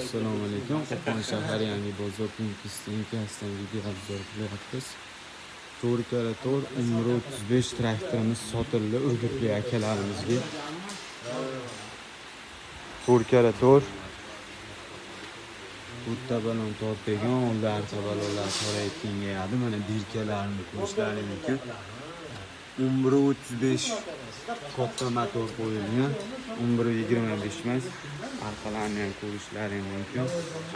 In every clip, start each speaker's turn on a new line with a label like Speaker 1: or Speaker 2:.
Speaker 1: Assalomu alaykum. Qo'qon shahar yangi bozor punktidan video obzor qilyapmiz. 4x4 Umro 35 traktorimiz sotildi Urgutli akalarimizga. 4x4 Butta balon tortgan, ular balonlar torayotgan yerda mana dirkalarni ko'rishlaring mumkin. Umro 35 katta motor qo'yilgan. Umro 25 emas. Arqalarini ham ko'rishlaring mumkin.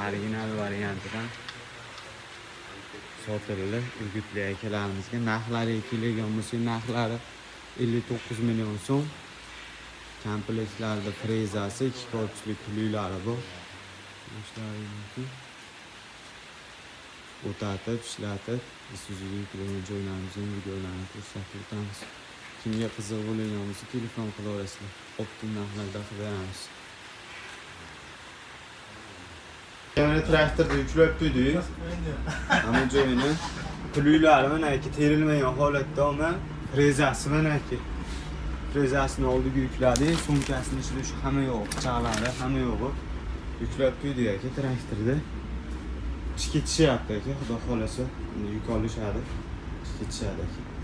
Speaker 1: Original variantidan sotildi Urgutli akalarimizga. Narxlari kelgan bo'lsa, narxlari 59 million so'm. Komplektlarda frezasi, 2 korpusli kuliklari bor. Ko'rishlaring mumkin. O'tatib, ishlatib, Isuzuga yuklangan joylarimizning videolarini ko'rsatib o'tamiz. Kimga qiziq bo'lgan bo'lsa, telefon qilaverasizlar. Optim narxlarda qilib beramiz. Yana traktorda yuklab qo'ydik. Hamma joyini kuliklari mana ikki terilmagan holatda, mana frezasi mana ikki. Frezasini oldiga yukladik, sumkasini ichida shu hamma yo'q, pichoqlari hamma yo'q. Yuklab qo'ydik aka traktorda. Chiqib ketishyapti aka, xudo xolasa, yuk olishadi. Chiqib ketishadi aka.